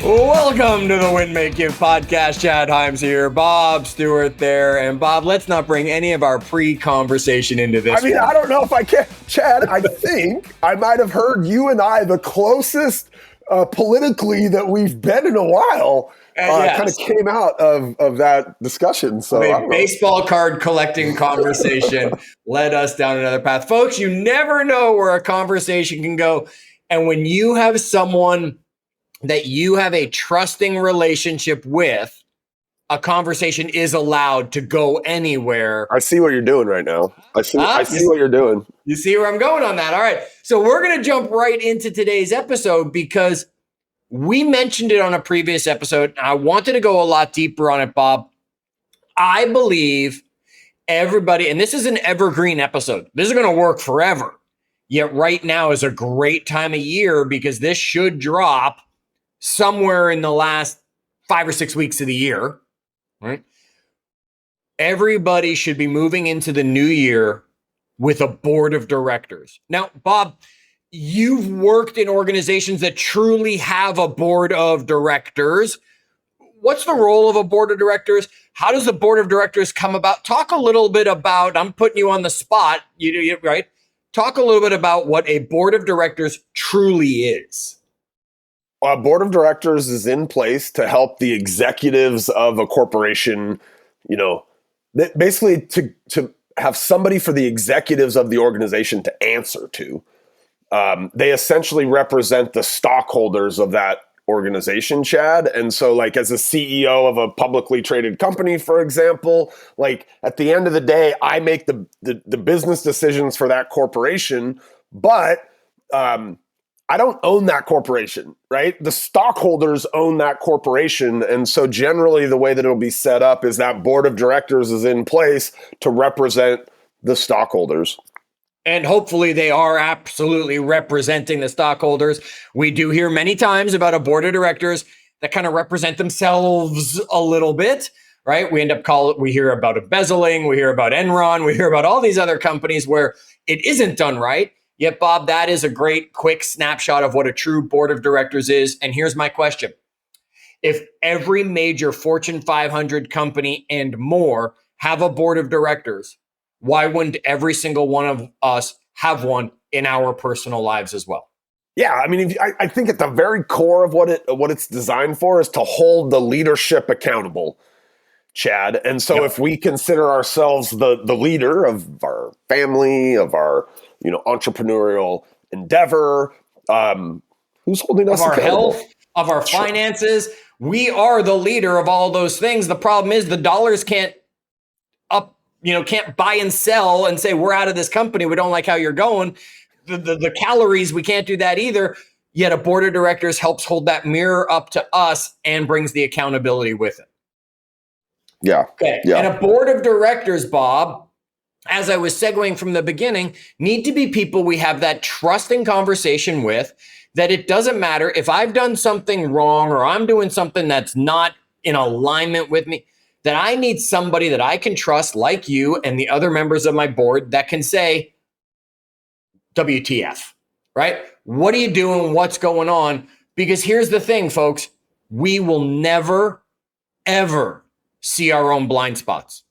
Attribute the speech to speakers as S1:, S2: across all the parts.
S1: Welcome to the Win Make Give podcast. Chad Hyams here, Bob Stewart there. And Bob, let's not bring any of our pre-conversation into this.
S2: I mean, I don't know if I can. Chad, I think I might have heard you and I the closest politically that we've been in a while.
S1: Yes.
S2: Kind of came out of that discussion. So
S1: a baseball card collecting conversation led us down another path. Folks, you never know where a conversation can go. And when you have someone that you have a trusting relationship with, a conversation is allowed to go anywhere.
S2: I see what you're doing right now. I see what you're doing.
S1: You see where I'm going on that? All right. So we're going to jump right into today's episode because we mentioned it on a previous episode. And I wanted to go a lot deeper on it, Bob. I believe everybody, and this is an evergreen episode. This is going to work forever. Yet right now is a great time of year because this should drop somewhere in the last 5 or 6 weeks of the year, right? Everybody should be moving into the new year with a board of directors. Now, Bob, you've worked in organizations that truly have a board of directors. What's the role of a board of directors? How does the board of directors come about? Talk a little bit about, I'm putting you on the spot, right? Talk a little bit about what a board of directors truly is.
S2: A board of directors is in place to help the executives of a corporation, basically to have somebody for the executives of the organization to answer to. They essentially represent the stockholders of that organization, Chad. And so like as a CEO of a publicly traded company, for example, like at the end of the day, I make the business decisions for that corporation, but I don't own that corporation, right? The stockholders own that corporation. And so generally the way that it'll be set up is that board of directors is in place to represent the stockholders.
S1: And hopefully they are absolutely representing the stockholders. We do hear many times about a board of directors that kind of represent themselves a little bit, right? We hear about embezzling, we hear about Enron, we hear about all these other companies where it isn't done right. Yet, Bob, that is a great quick snapshot of what a true board of directors is. And here's my question. If every major Fortune 500 company and more have a board of directors, why wouldn't every single one of us have one in our personal lives as well?
S2: Yeah, I mean, I think at the very core of what it's designed for is to hold the leadership accountable, Chad. And so if we consider ourselves the leader of our family, of our entrepreneurial endeavor, who's holding us
S1: accountable? Of our
S2: accountable?
S1: Health, of our finances. We are the leader of all those things. The problem is the dollars can't buy and sell and say, we're out of this company. We don't like how you're going. The calories, we can't do that either. Yet a board of directors helps hold that mirror up to us and brings the accountability with it.
S2: Yeah.
S1: Okay.
S2: Yeah.
S1: And a board of directors, Bob, as I was segueing from the beginning, need to be people we have that trusting conversation with, that it doesn't matter if I've done something wrong or I'm doing something that's not in alignment with me, that I need somebody that I can trust like you and the other members of my board that can say, WTF, right? What are you doing? What's going on? Because here's the thing, folks, we will never, ever see our own blind spots.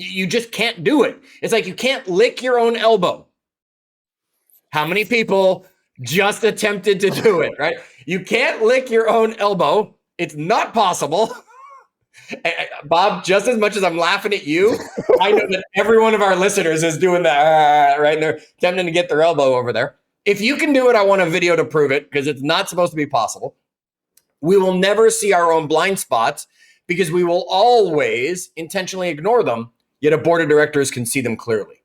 S1: You just can't do it. It's like you can't lick your own elbow. How many people just attempted to do it, right? You can't lick your own elbow. It's not possible. Bob, just as much as I'm laughing at you, I know that every one of our listeners is doing that, right? And they're attempting to get their elbow over there. If you can do it, I want a video to prove it because it's not supposed to be possible. We will never see our own blind spots because we will always intentionally ignore them. Yet a board of directors can see them clearly.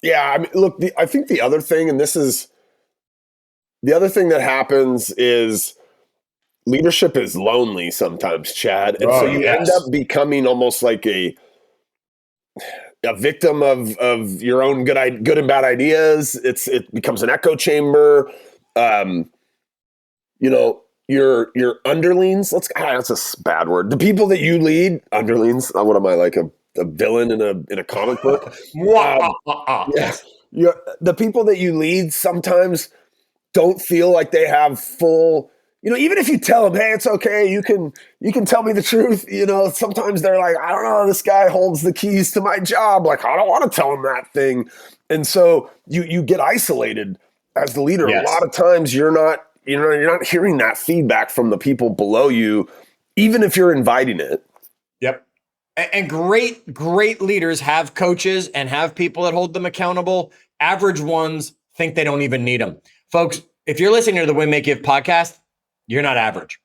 S2: Yeah, I mean, look, I think the other thing, and this is the other thing that happens is leadership is lonely sometimes, Chad. And so you end up becoming almost like a victim of your own good and bad ideas. It becomes an echo chamber. Your underlings, that's a bad word. The people that you lead, underlings, what am I, like a villain in a comic book? Yes. The people that you lead sometimes don't feel like they have full, even if you tell them, hey, it's okay, you can tell me the truth, sometimes they're like, I don't know, this guy holds the keys to my job. Like, I don't want to tell him that thing. And so you get isolated as the leader.
S1: Yes.
S2: A lot of times you're not hearing that feedback from the people below you, even if you're inviting it.
S1: Yep. And great leaders have coaches and have people that hold them accountable. Average ones think they don't even need them. Folks, if you're listening to the Win Make Give podcast, you're not average.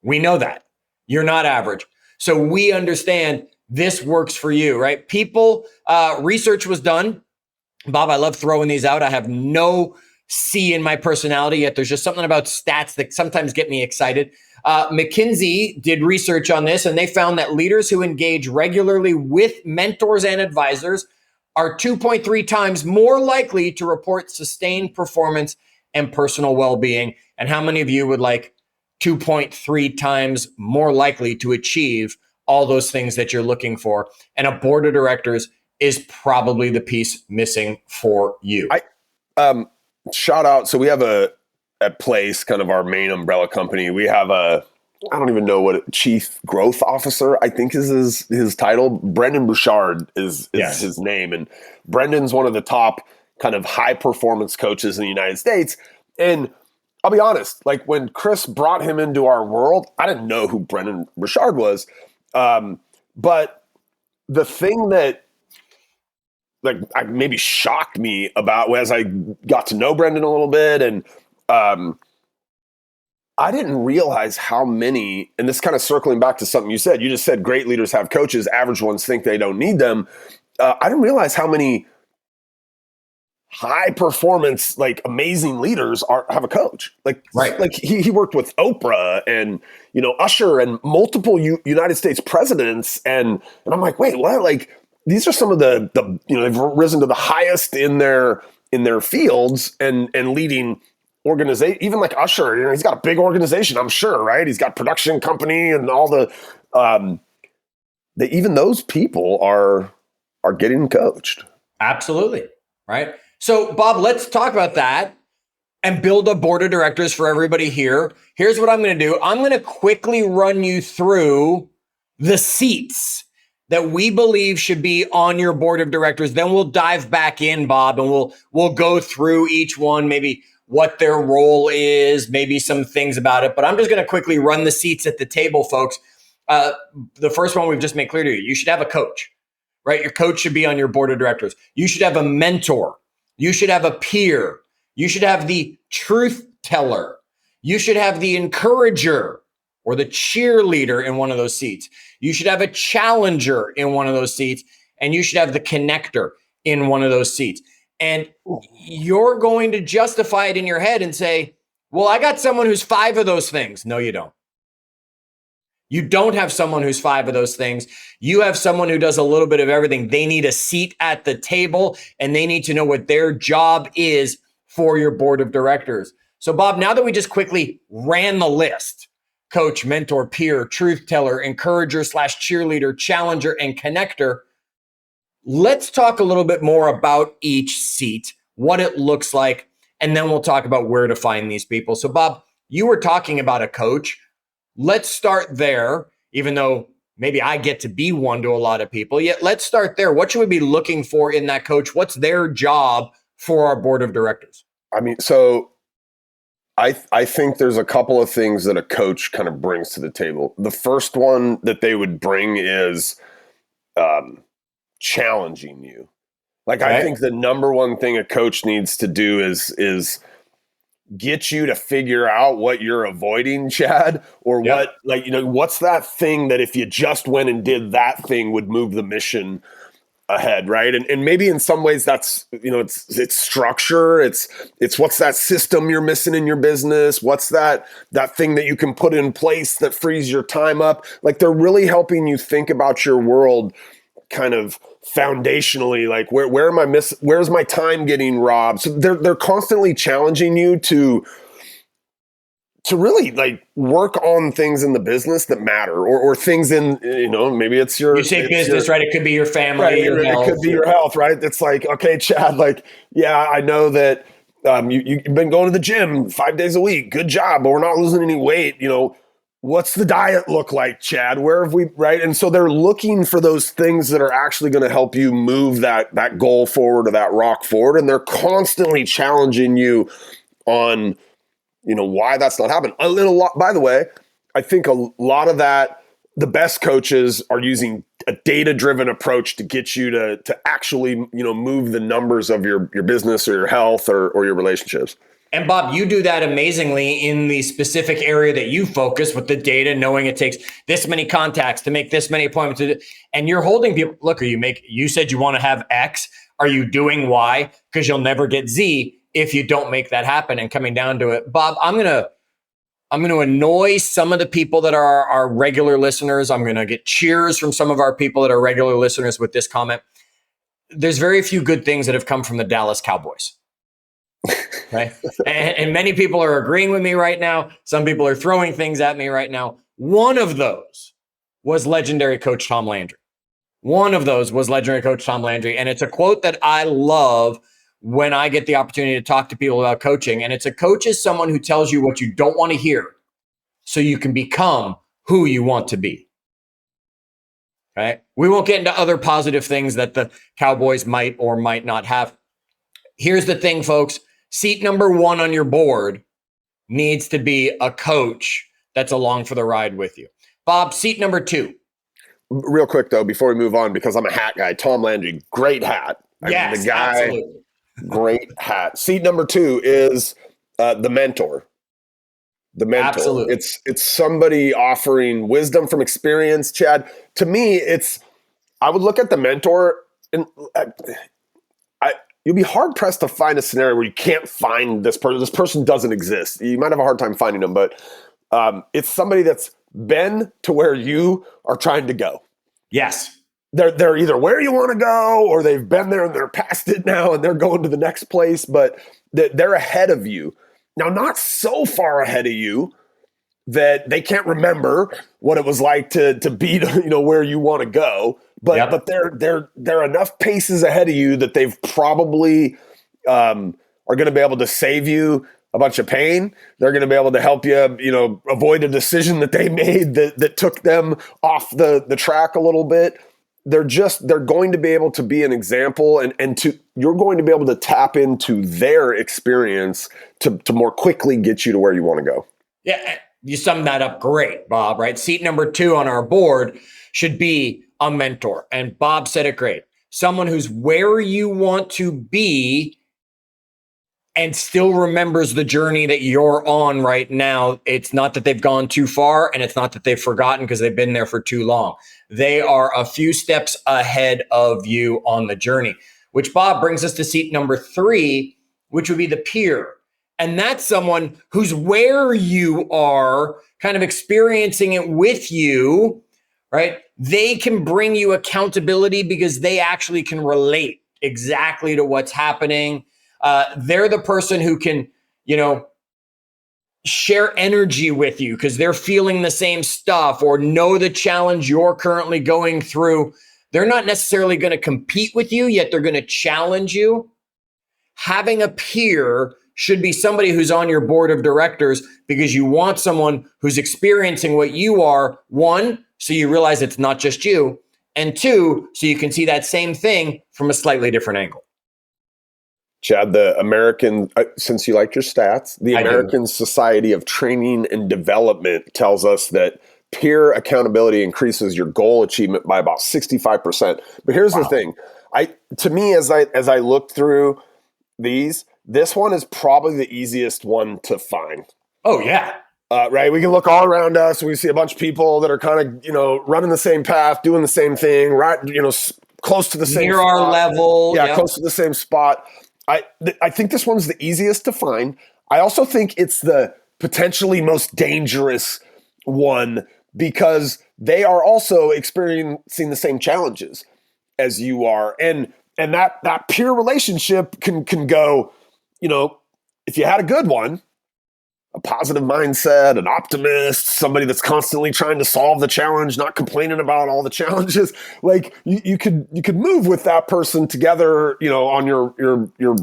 S1: We know that. You're not average. So we understand this works for you, right? People, research was done. Bob, I love throwing these out. I have no C in my personality, yet there's just something about stats that sometimes get me excited. McKinsey did research on this, and they found that leaders who engage regularly with mentors and advisors are 2.3 times more likely to report sustained performance and personal well-being. And how many of you would like 2.3 times more likely to achieve all those things that you're looking for? And a board of directors is probably the piece missing for you.
S2: Shout out. So we have at Place, kind of our main umbrella company, we have I don't even know what chief growth officer, I think is his title. Brendan Bouchard is yes. his name. And Brendan's one of the top kind of high performance coaches in the United States. And I'll be honest, like when Chris brought him into our world, I didn't know who Brendan Bouchard was. But the thing that maybe shocked me about as I got to know Brendan a little bit, and I didn't realize how many, and this kind of circling back to something you said, great leaders have coaches, average ones think they don't need them. I didn't realize how many high performance, like amazing leaders have a coach. Like, right. Like he worked with Oprah and, Usher and multiple United States presidents. And I'm like, wait, what? Like, these are some of the they've risen to the highest in their fields and leading organization. Even like Usher, he's got a big organization, I'm sure, right? He's got production company and all the even those people are getting coached.
S1: Absolutely. Right. So Bob, let's talk about that and build a board of directors for everybody here. Here's what I'm going to do. I'm going to quickly run you through the seats that we believe should be on your board of directors. Then we'll dive back in, Bob, and we'll go through each one, maybe what their role is, maybe some things about it. But I'm just going to quickly run the seats at the table, folks. The first one we've just made clear to you. You should have a coach, right? Your coach should be on your board of directors. You should have a mentor. You should have a peer. You should have the truth teller. You should have the encourager or the cheerleader in one of those seats. You should have a challenger in one of those seats, and you should have the connector in one of those seats. And you're going to justify it in your head and say, well, I got someone who's 5 of those things. No, you don't. You don't have someone who's 5 of those things. You have someone who does a little bit of everything. They need a seat at the table, and they need to know what their job is for your board of directors. So, Bob, now that we just quickly ran the list, coach, mentor, peer, truth teller, encourager / cheerleader, challenger, and connector, let's talk a little bit more about each seat, what it looks like, and then we'll talk about where to find these people. So, Bob, you were talking about a coach. Let's start there, even though maybe I get to be one to a lot of people. Yet let's start there. What should we be looking for in that coach? What's their job for our board of directors?
S2: I mean, so I think there's a couple of things that a coach kind of brings to the table. The first one that they would bring is challenging you. Like, okay. I think the number one thing a coach needs to do is get you to figure out what you're avoiding, Chad, or what, like, what's that thing that if you just went and did that thing would move the mission ahead, right? And maybe in some ways that's, it's structure, it's what's that system you're missing in your business, what's that thing that you can put in place that frees your time up. Like, they're really helping you think about your world kind of foundationally, like where am I where's my time getting robbed? So they're constantly challenging you to really like work on things in the business that matter, or things in, maybe it's your,
S1: you say business, right? It could be your family,
S2: right,
S1: your health.
S2: It could be your health, right? It's like, okay, Chad, like, yeah, I know that You've been going to the gym 5 days a week. Good job, but we're not losing any weight. What's the diet look like, Chad? Where have we, right? And so they're looking for those things that are actually going to help you move that goal forward or that rock forward. And they're constantly challenging you on, why that's not happening. By the way, I think a lot of that, the best coaches are using a data-driven approach to get you to actually, move the numbers of your business or your health or your relationships.
S1: And Bob, you do that amazingly in the specific area that you focus with the data, knowing it takes this many contacts to make this many appointments. And you're holding people, look, you said you want to have X. Are you doing Y? Because you'll never get Z if you don't make that happen. And coming down to it, Bob, I'm going to annoy some of the people that are our regular listeners. I'm going to get cheers from some of our people that are regular listeners with this comment. There's very few good things that have come from the Dallas Cowboys. Right. And many people are agreeing with me right now. Some people are throwing things at me right now. One of those was legendary coach Tom Landry. And it's a quote that I love when I get the opportunity to talk to people about coaching. And it's a coach is someone who tells you what you don't want to hear so you can become who you want to be. Right. We won't get into other positive things that the Cowboys might or might not have. Here's the thing, folks. Seat number 1 on your board needs to be a coach that's along for the ride with you. Bob, seat number 2.
S2: Real quick, though, before we move on, because I'm a hat guy, Tom Landry, great hat.
S1: Yes, the guy, absolutely.
S2: Great hat. Seat number 2 is the mentor. The mentor.
S1: Absolutely.
S2: It's somebody offering wisdom from experience, Chad. To me, I would look at the mentor and you'll be hard pressed to find a scenario where you can't find this person. This person doesn't exist. You might have a hard time finding them, but it's somebody that's been to where you are trying to go.
S1: Yes.
S2: They're either where you want to go or they've been there and they're past it now and they're going to the next place, but they're ahead of you. Now, not so far ahead of you that they can't remember what it was like to be, where you want to go. But they're enough paces ahead of you that they've probably are going to be able to save you a bunch of pain. They're going to be able to help you, avoid a decision that they made that took them off the track a little bit. They're going to be able to be an example and you're going to be able to tap into their experience to more quickly get you to where you want to go.
S1: Yeah, you summed that up great, Bob, right? Seat number 2 on our board should be a mentor. And Bob said it great. Someone who's where you want to be and still remembers the journey that you're on right now. It's not that they've gone too far and it's not that they've forgotten because they've been there for too long. They are a few steps ahead of you on the journey, which, Bob, brings us to seat number 3, which would be the peer. And that's someone who's where you are, kind of experiencing it with you, right? They can bring you accountability because they actually can relate exactly to what's happening. They're the person who can, share energy with you because they're feeling the same stuff or know the challenge you're currently going through. They're not necessarily going to compete with you, yet they're going to challenge you. Having a peer should be somebody who's on your board of directors because you want someone who's experiencing what you are, 1, so you realize it's not just you, and 2, so you can see that same thing from a slightly different angle.
S2: Chad, the American, since you like your stats, the American Society of Training and Development tells us that peer accountability increases your goal achievement by about 65%. But here's the thing. To me, as I look through these, this one is probably the easiest one to find.
S1: Oh, yeah.
S2: Right. We can look all around us. We see a bunch of people that are kind of, running the same path, doing the same thing, right? Close to the same
S1: near
S2: spot.
S1: Our level.
S2: Yeah, close to the same spot. I think this one's the easiest to find. I also think it's the potentially most dangerous one because they are also experiencing the same challenges as you are. And that peer relationship can go, if you had a good one, a positive mindset, an optimist, somebody that's constantly trying to solve the challenge, not complaining about all the challenges. Like you could move with that person together, on your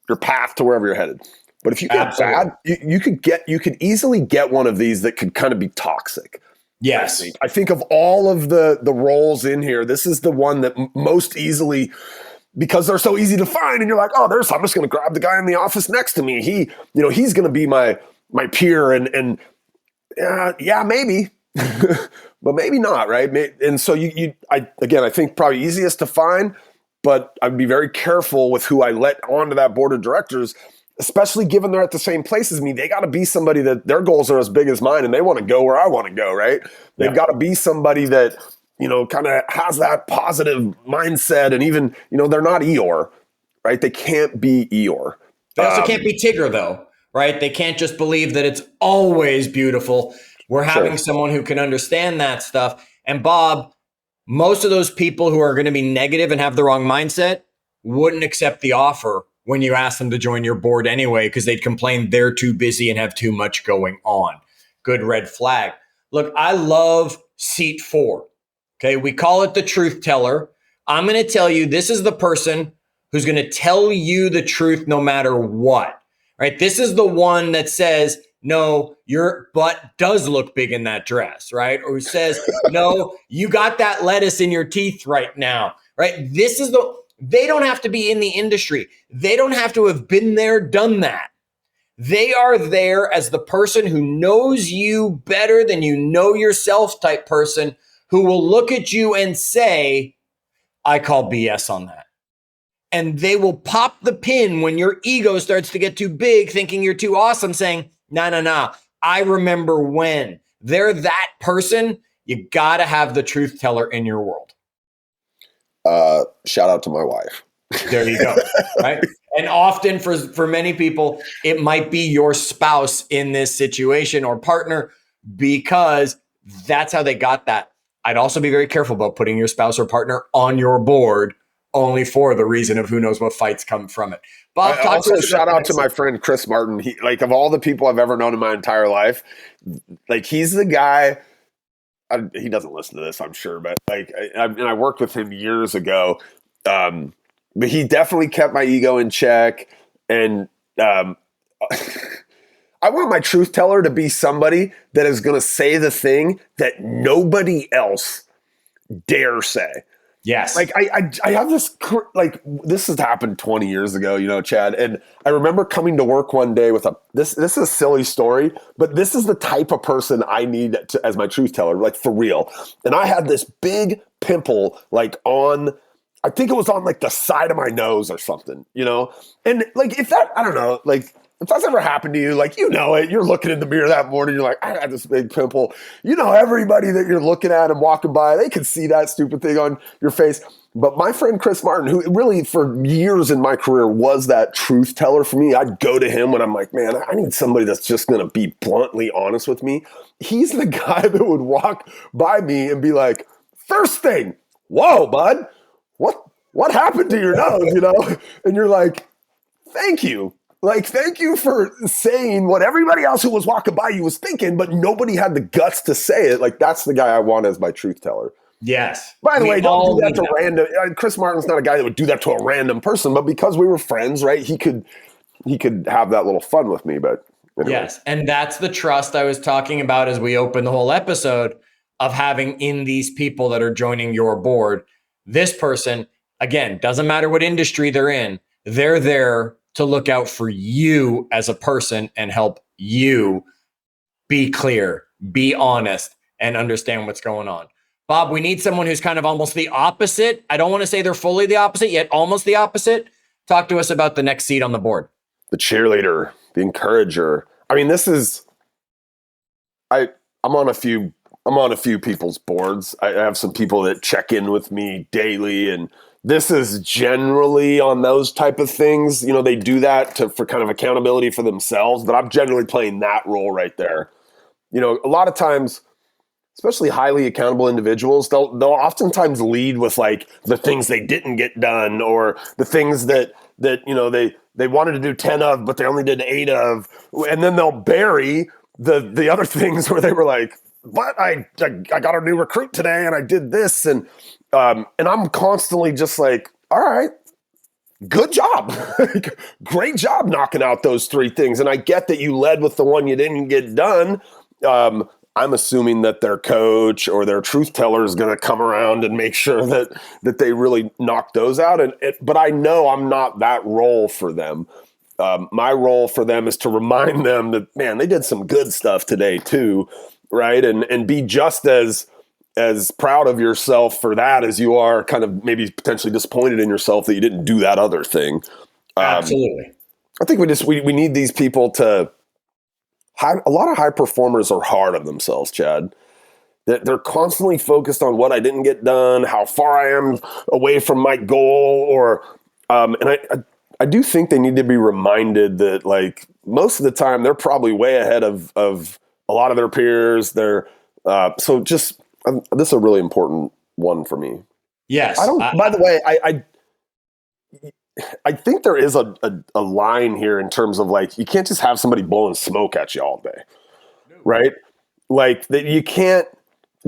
S2: your path to wherever you're headed. But if you get
S1: Absolutely.
S2: bad, you could easily get one of these that could kind of be toxic.
S1: Yes.
S2: I think of all of the roles in here, this is the one that most easily, because they're so easy to find, and you're like, oh, I'm just going to grab the guy in the office next to me. He's going to be my peer, and yeah, maybe, but maybe not, right? And so I think probably easiest to find, but I'd be very careful with who I let onto that board of directors, especially given they're at the same place as me. They got to be somebody that their goals are as big as mine and they want to go where I want to go, right? They've got to be somebody that, kind of has that positive mindset, and even, they're not Eeyore, right? They can't be Eeyore.
S1: They also can't be Tigger, though, right? They can't just believe that it's always beautiful. We're having someone who can understand that stuff. And Bob, most of those people who are going to be negative and have the wrong mindset wouldn't accept the offer when you ask them to join your board anyway, because they'd complain they're too busy and have too much going on. Good red flag. Look, I love seat 4. Okay, we call it the truth teller. I'm going to tell you, this is the person who's going to tell you the truth no matter what, right? This is the one that says, no, your butt does look big in that dress, right? Or who says, no, you got that lettuce in your teeth right now, right? They don't have to be in the industry. They don't have to have been there, done that. They are there as the person who knows you better than you know yourself type person, who will look at you and say, I call BS on that. And they will pop the pin when your ego starts to get too big, thinking you're too awesome, saying, no. I remember when. They're that person. You got to have the truth teller in your world.
S2: Shout out to my wife.
S1: There you go. Right. And often for many people, it might be your spouse in this situation or partner, because that's how they got that. I'd also be very careful about putting your spouse or partner on your board only for the reason of who knows what fights come from it. Bob,
S2: also shout out to my friend Chris Martin. He, like, of all the people I've ever known in my entire life, like, he's the guy. He doesn't listen to this, I'm sure, but like, I worked with him years ago. But he definitely kept my ego in check, and I want my truth teller to be somebody that is going to say the thing that nobody else dare say.
S1: Yes.
S2: Like, I have this, like, this has happened 20 years ago, Chad. And I remember coming to work one day with this is a silly story, but this is the type of person I need as my truth teller, like, for real. And I had this big pimple, like, I think it was on, like, the side of my nose or something, And, like, I don't know, like, if that's ever happened to you, like, it, you're looking in the mirror that morning, you're like, I got this big pimple. Everybody that you're looking at and walking by, they can see that stupid thing on your face. But my friend Chris Martin, who really for years in my career was that truth teller for me, I'd go to him when I'm like, man, I need somebody that's just going to be bluntly honest with me. He's the guy that would walk by me and be like, first thing, whoa, bud, what happened to your nose, And you're like, thank you. Like, thank you for saying what everybody else who was walking by you was thinking, but nobody had the guts to say it. Like, that's the guy I want as my truth teller.
S1: Yes.
S2: By the way, don't do that to random. Chris Martin's not a guy that would do that to a random person, but because we were friends, right? He could have that little fun with me. But anyway.
S1: Yes, and that's the trust I was talking about as we open the whole episode of having in these people that are joining your board. This person, again, doesn't matter what industry they're in, they're there to look out for you as a person and help you be clear, be honest, and understand what's going on. Bob, we need someone who's kind of almost the opposite. I don't want to say they're fully the opposite, yet almost the opposite. Talk to us about the next seat on the board.
S2: The cheerleader, the encourager. I mean, this is, I'm on a few people's boards. I have some people that check in with me daily, and this is generally on those type of things. They do that for kind of accountability for themselves, but I'm generally playing that role right there. A lot of times, especially highly accountable individuals, they'll oftentimes lead with, like, the things they didn't get done, or the things that they wanted to do 10 of, but they only did 8 of, and then they'll bury the other things where they were like, but I got a new recruit today and I did this, and I'm constantly just like, all right, good job. Great job knocking out those three things. And I get that you led with the one you didn't get done. I'm assuming that their coach or their truth teller is going to come around and make sure that they really knock those out. But I know I'm not that role for them. My role for them is to remind them that, man, they did some good stuff today too, right? And be just as proud of yourself for that as you are kind of maybe potentially disappointed in yourself that you didn't do that other thing.
S1: Absolutely.
S2: I think we need these people to. A lot of high performers are hard on themselves, Chad. They're constantly focused on what I didn't get done, how far I am away from my goal, and I do think they need to be reminded that, like, most of the time they're probably way ahead of a lot of their peers. So just this is a really important one for me.
S1: Yes.
S2: By the way, I think there is a line here in terms of, like, you can't just have somebody blowing smoke at you all day, right? Like, that you can't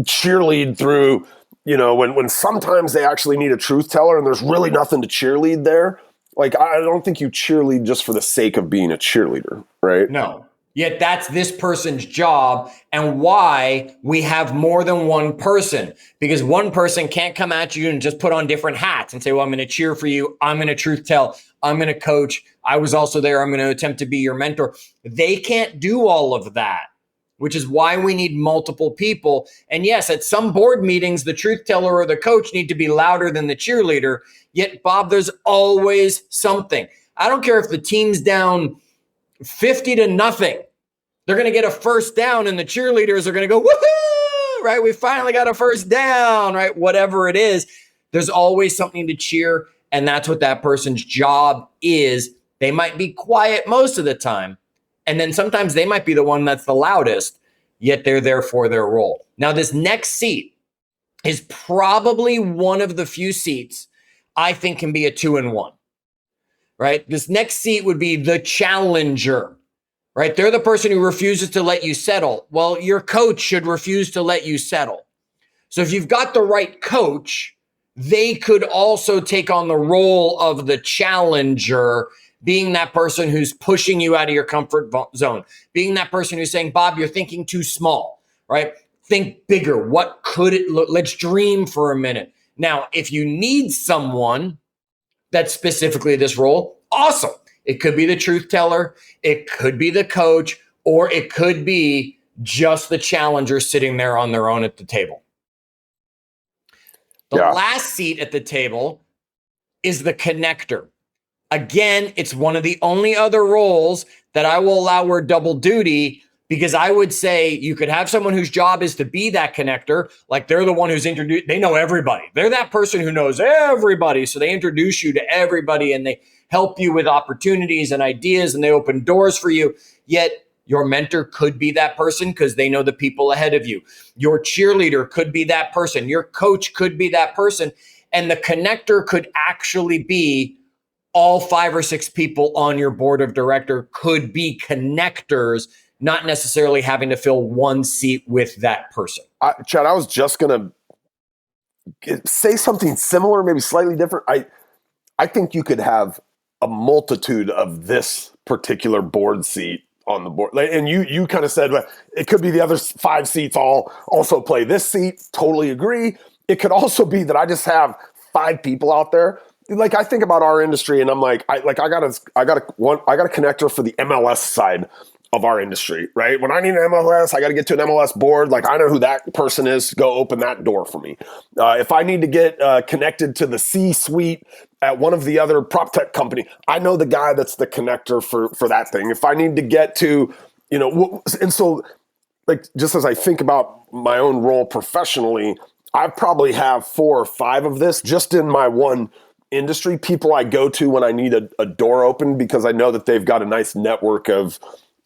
S2: cheerlead through, when sometimes they actually need a truth teller and there's really nothing to cheerlead there. Like, I don't think you cheerlead just for the sake of being a cheerleader, right?
S1: No. Yet that's this person's job, and why we have more than one person, because one person can't come at you and just put on different hats and say, well, I'm going to cheer for you. I'm going to truth tell. I'm going to coach. I was also there. I'm going to attempt to be your mentor. They can't do all of that, which is why we need multiple people. And yes, at some board meetings, the truth teller or the coach need to be louder than the cheerleader. Yet, Bob, there's always something. I don't care if the team's down 50-0. They're going to get a first down and the cheerleaders are going to go, woohoo, right? We finally got a first down, right? Whatever it is, there's always something to cheer. And that's what that person's job is. They might be quiet most of the time. And then sometimes they might be the one that's the loudest, yet they're there for their role. Now, this next seat is probably one of the few seats I think can be a 2-in-1, right? This next seat would be the challenger. Right? They're the person who refuses to let you settle. Well, your coach should refuse to let you settle. So if you've got the right coach, they could also take on the role of the challenger, being that person who's pushing you out of your comfort zone, being that person who's saying, Bob, you're thinking too small, right? Think bigger. What could it look? Let's dream for a minute. Now, if you need someone that's specifically this role, awesome. It could be the truth teller, it could be the coach, or it could be just the challenger sitting there on their own at the table. The last seat at the table is the connector. Again, it's one of the only other roles that I will allow where double duty, because I would say you could have someone whose job is to be that connector. Like, they're the one who's introduced, they know everybody. They're that person who knows everybody. So they introduce you to everybody and they help you with opportunities and ideas and they open doors for you. Yet your mentor could be that person because they know the people ahead of you. Your cheerleader could be that person. Your coach could be that person. And the connector could actually be all 5 or 6 people on your board of director could be connectors, not necessarily having to fill one seat with that person.
S2: Chad, I was just going to say something similar, maybe slightly different. I think you could have a multitude of this particular board seat on the board. And you kind of said, well, it could be the other 5 seats all also play this seat. Totally agree. It could also be that I just have 5 people out there. Like, I think about our industry and I'm like, I got a connector for the MLS side of our industry, right? When I need an MLS, I got to get to an MLS board. Like, I know who that person is. Go open that door for me. If I need to get connected to the C-suite at one of the other prop tech company, I know the guy that's the connector for that thing. If I need to get to, and so, like, just as I think about my own role professionally, I probably have 4 or 5 of this just in my one industry. People I go to when I need a door open because I know that they've got a nice network of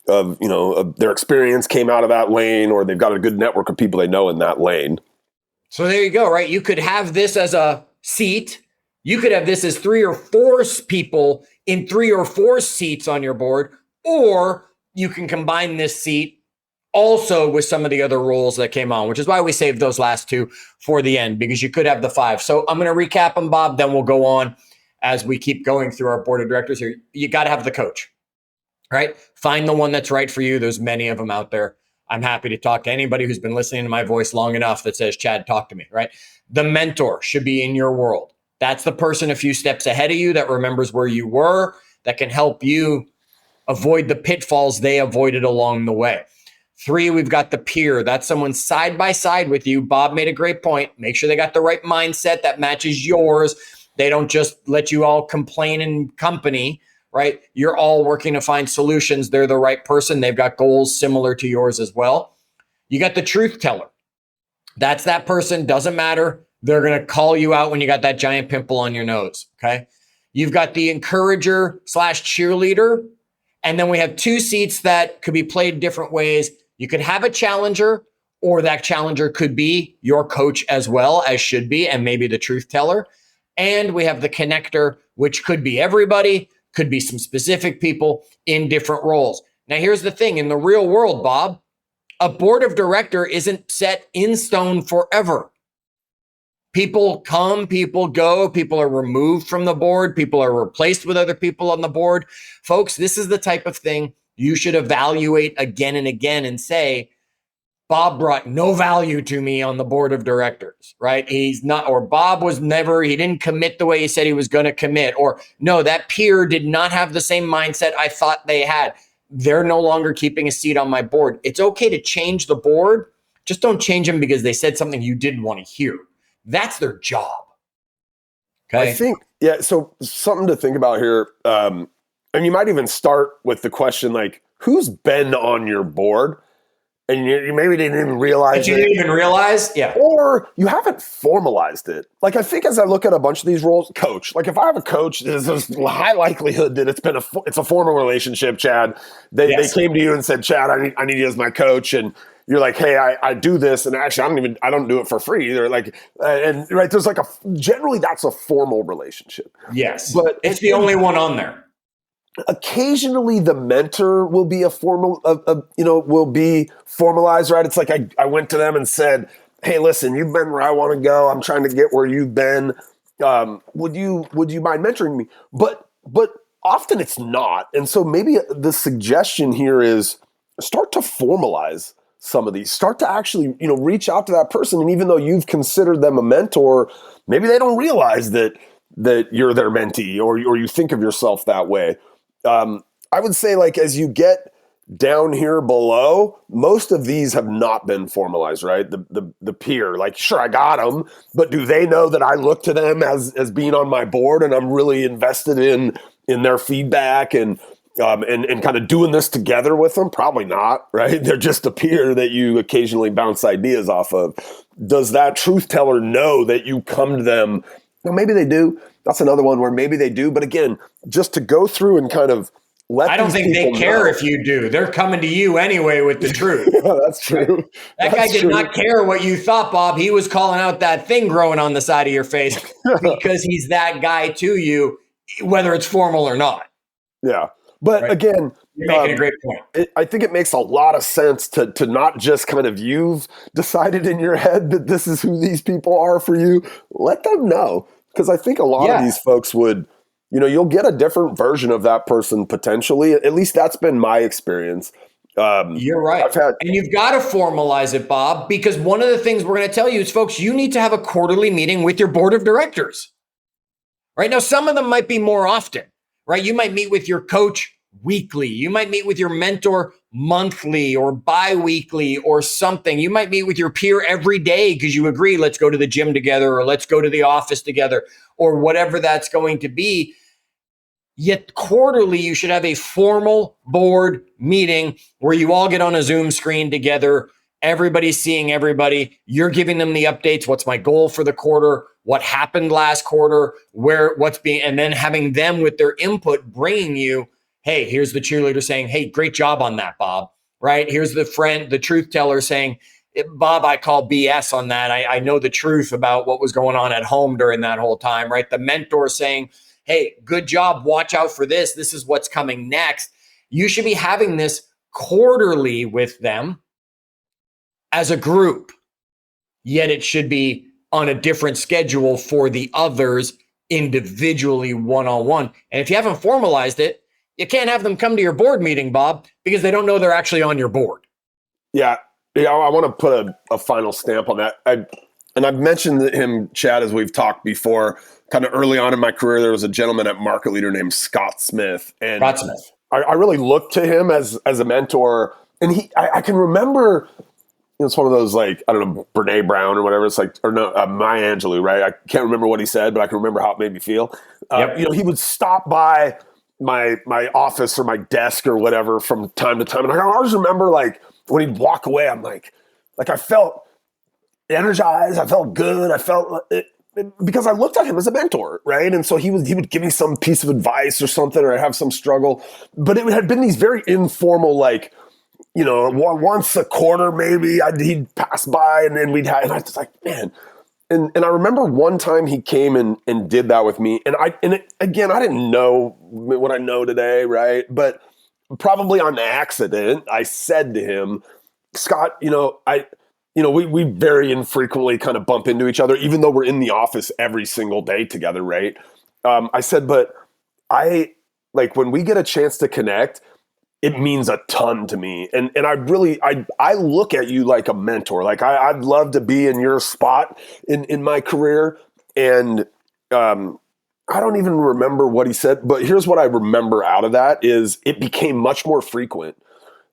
S2: their experience came out of that lane, or they've got a good network of people they know in that lane.
S1: So there you go, right? You could have this as a seat. You could have this as 3 or 4 people in 3 or 4 seats on your board, or you can combine this seat also with some of the other roles that came on, which is why we saved those last 2 for the end, because you could have the 5. So I'm going to recap them, Bob, then we'll go on. as we keep going through our board of directors here, you got to have the coach, right? Find the one that's right for you. There's many of them out there. I'm happy to talk to anybody who's been listening to my voice long enough that says, Chad, talk to me, right? The mentor should be in your world. That's the person a few steps ahead of you that remembers where you were, that can help you avoid the pitfalls they avoided along the way. 3, we've got the peer. That's someone side by side with you. Bob made a great point. Make sure they got the right mindset that matches yours. They don't just let you all complain in company, right? You're all working to find solutions. They're the right person. They've got goals similar to yours as well. You got the truth teller. That's that person. Doesn't matter. They're going to call you out when you got that giant pimple on your nose. Okay. You've got the encourager / cheerleader. And then we have 2 seats that could be played different ways. You could have a challenger, or that challenger could be your coach as well, as should be, and maybe the truth teller. And we have the connector, which could be everybody, could be some specific people in different roles. Now, here's the thing. In the real world, Bob, a board of director isn't set in stone forever. People come, people go, people are removed from the board, people are replaced with other people on the board. Folks, this is the type of thing you should evaluate again and again and say, Bob brought no value to me on the board of directors, right? He's not, or Bob was never, he didn't commit the way he said he was going to commit, or no, that peer did not have the same mindset I thought they had. They're no longer keeping a seat on my board. It's okay to change the board. Just don't change them because they said something you didn't want to hear. That's their job. Okay.
S2: I think, yeah. So something to think about here. And you might even start with the question, like, who's been on your board? And you maybe didn't even realize
S1: you didn't even realize? Yeah.
S2: Or you haven't formalized it. Like, I think as I look at a bunch of these roles, coach, like if I have a coach, there's a high likelihood that it's a formal relationship, Chad. They came to you and said, Chad, I need you as my coach. And you're like, hey, I do this. And actually, I don't do it for free either. Like, and right, there's like generally that's a formal relationship.
S1: Yes. But it's the only one on there.
S2: Occasionally the mentor will be will be formalized, right? It's like I went to them and said, hey, listen, you've been where I want to go. I'm trying to get where you've been. Would you mind mentoring me? But often it's not. And so maybe the suggestion here is start to formalize some of these. Start to actually, reach out to that person. And even though you've considered them a mentor, maybe they don't realize that you're their mentee or you think of yourself that way. I would say, like, as you get down here below, most of these have not been formalized, right? The peer, like, sure, I got them, but do they know that I look to them as being on my board and I'm really invested in their feedback and kind of doing this together with them? Probably not, right? They're just a peer that you occasionally bounce ideas off of. Does that truth teller know that you come to them? Well, maybe they do. That's another one where maybe they do. But again, just to go through and kind of
S1: I don't think they care if you do. They're coming to you anyway with the truth.
S2: Yeah, that's true.
S1: That guy did not care what you thought, Bob. He was calling out that thing growing on the side of your face because he's that guy to you, whether it's formal or not.
S2: Yeah. But again,
S1: you're making a great point.
S2: I think it makes a lot of sense to not just kind of you've decided in your head that this is who these people are for you. Let them know. Because I think a lot of these folks would, you'll get a different version of that person potentially. At least that's been my experience.
S1: You're right. And you've got to formalize it, Bob, because one of the things we're going to tell you is, folks, you need to have a quarterly meeting with your board of directors. Right now, some of them might be more often, right? You might meet with your coach weekly. You might meet with your mentor monthly or bi-weekly or something. You might meet with your peer every day because you agree, let's go to the gym together or let's go to the office together or whatever that's going to be. Yet quarterly, you should have a formal board meeting where you all get on a Zoom screen together. Everybody's seeing everybody. You're giving them the updates. What's my goal for the quarter? What happened last quarter? And then having them with their input, bringing you, hey, here's the cheerleader saying, hey, great job on that, Bob, right? Here's the truth teller saying, Bob, I call BS on that. I know the truth about what was going on at home during that whole time, right? The mentor saying, hey, good job. Watch out for this. This is what's coming next. You should be having this quarterly with them as a group, yet it should be on a different schedule for the others individually one-on-one. And if you haven't formalized it, you can't have them come to your board meeting, Bob, because they don't know they're actually on your board.
S2: Yeah. I want to put a final stamp on that. I've mentioned him, Chad, as we've talked before. Kind of early on in my career, there was a gentleman at Market Leader named Scott Smith. And
S1: Scott Smith.
S2: I really looked to him as a mentor. And I can remember, it's one of those, like, I don't know, Brene Brown or whatever. It's like, or no, Maya Angelou, right? I can't remember what he said, but I can remember how it made me feel.
S1: Yep.
S2: He would stop by my office or my desk or whatever from time to time. And I always remember, like, when he'd walk away, I'm like I felt energized. I felt good. I felt it, because I looked at him as a mentor, right? And so he would give me some piece of advice or something, or I'd have some struggle. But it had been these very informal, like, once a quarter maybe he'd pass by and then we'd have, and I was like, man. And I remember one time he came and did that with me. And again, I didn't know what I know today, right? But probably on accident, I said to him, Scott, we very infrequently kind of bump into each other, even though we're in the office every single day together, right? I said, but when we get a chance to connect, it means a ton to me. And I look at you like a mentor. Like I'd love to be in your spot in my career. And I don't even remember what he said, but here's what I remember out of that is it became much more frequent.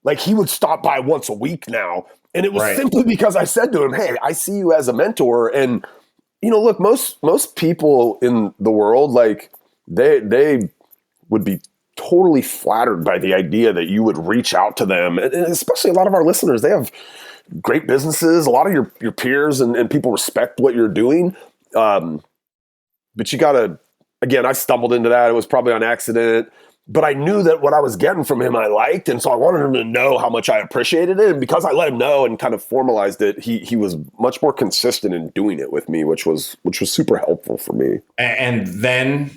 S2: Like he would stop by once a week now. And it was simply because I said to him, hey, I see you as a mentor. And, look, most people in the world, like they would be totally flattered by the idea that you would reach out to them. And especially a lot of our listeners, they have great businesses. A lot of your peers and people respect what you're doing. But you got to, again, I stumbled into that. It was probably on accident. But I knew that what I was getting from him I liked, and so I wanted him to know how much I appreciated it. And because I let him know and kind of formalized it, he was much more consistent in doing it with me, which was super helpful for me.
S1: And then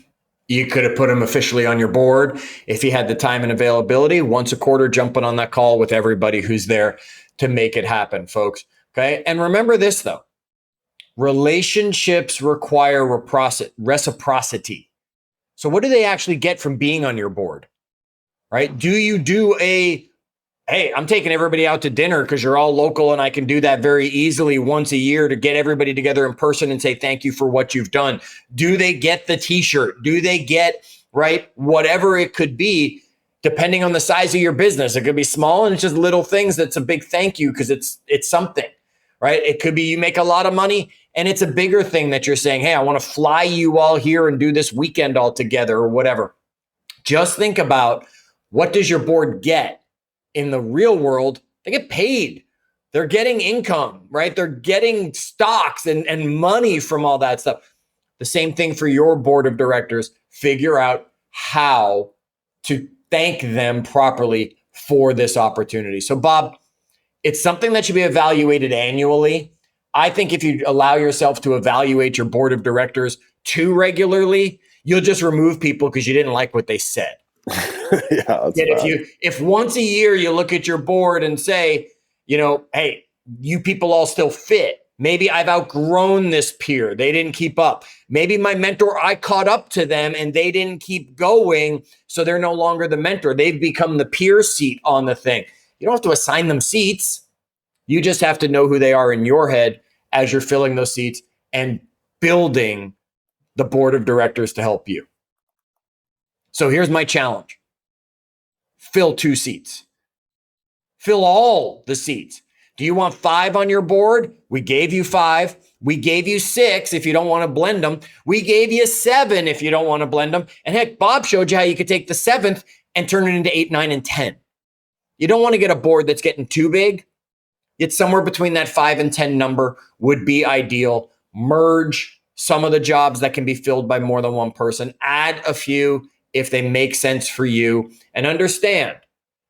S1: you could have put him officially on your board if he had the time and availability, once a quarter, jumping on that call with everybody who's there to make it happen, folks. Okay. And remember this, though. Relationships require reciprocity. So what do they actually get from being on your board, right? Do you do hey, I'm taking everybody out to dinner because you're all local and I can do that very easily once a year to get everybody together in person and say thank you for what you've done? Do they get the t-shirt? Do they get, whatever it could be, depending on the size of your business? It could be small and it's just little things that's a big thank you because it's something, right? It could be you make a lot of money and it's a bigger thing that you're saying, hey, I want to fly you all here and do this weekend all together or whatever. Just think about, what does your board get? In the real world, they get paid. They're getting income, right? They're getting stocks and money from all that stuff. The same thing for your board of directors. Figure out how to thank them properly for this opportunity. So, Bob, it's something that should be evaluated annually. I think if you allow yourself to evaluate your board of directors too regularly, you'll just remove people because you didn't like what they said. If once a year you look at your board and say, hey, you people all still fit. Maybe I've outgrown this peer. They didn't keep up. Maybe my mentor, I caught up to them and they didn't keep going. So they're no longer the mentor. They've become the peer seat on the thing. You don't have to assign them seats. You just have to know who they are in your head as you're filling those seats and building the board of directors to help you. So here's my challenge. Fill 2 seats. Fill all the seats. Do you want 5 on your board? We gave you 5. We gave you 6 if you don't want to blend them. We gave you 7 if you don't want to blend them. And heck, Bob showed you how you could take the 7th and turn it into 8, 9, and 10. You don't want to get a board that's getting too big. It's somewhere between that 5 and 10 number would be ideal. Merge some of the jobs that can be filled by more than one person. Add a few if they make sense for you. And understand,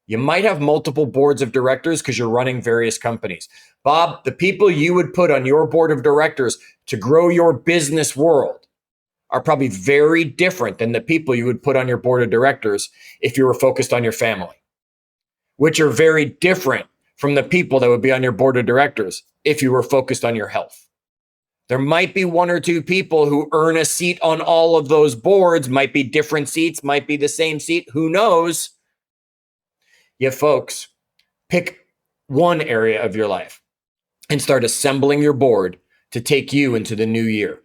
S1: you might have multiple boards of directors because you're running various companies. Bob, the people you would put on your board of directors to grow your business world are probably very different than the people you would put on your board of directors if you were focused on your family, which are very different from the people that would be on your board of directors if you were focused on your health. There might be one or two people who earn a seat on all of those boards, might be different seats, might be the same seat. Who knows? Yeah, folks, pick one area of your life and start assembling your board to take you into the new year.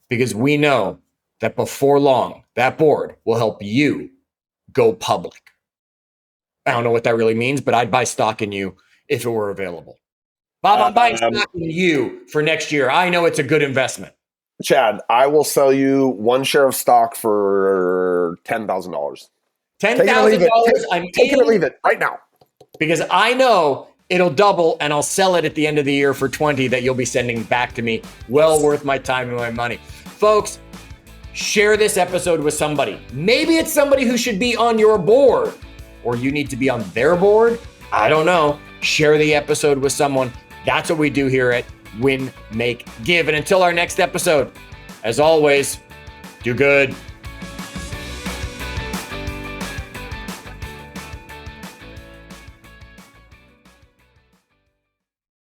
S1: Because we know that before long, that board will help you go public. I don't know what that really means, but I'd buy stock in you if it were available. Bob, I'm buying stock in you for next year. I know it's a good investment.
S2: Chad, I will sell you one share of stock for $10,000.
S1: $10,000. I'm
S2: take it or leave it right now.
S1: Because I know it'll double and I'll sell it at the end of the year for 20 that you'll be sending back to me. Well worth my time and my money. Folks, share this episode with somebody. Maybe it's somebody who should be on your board, or you need to be on their board. I don't know. Share the episode with someone. That's what we do here at Win, Make, Give. And until our next episode, as always, do good,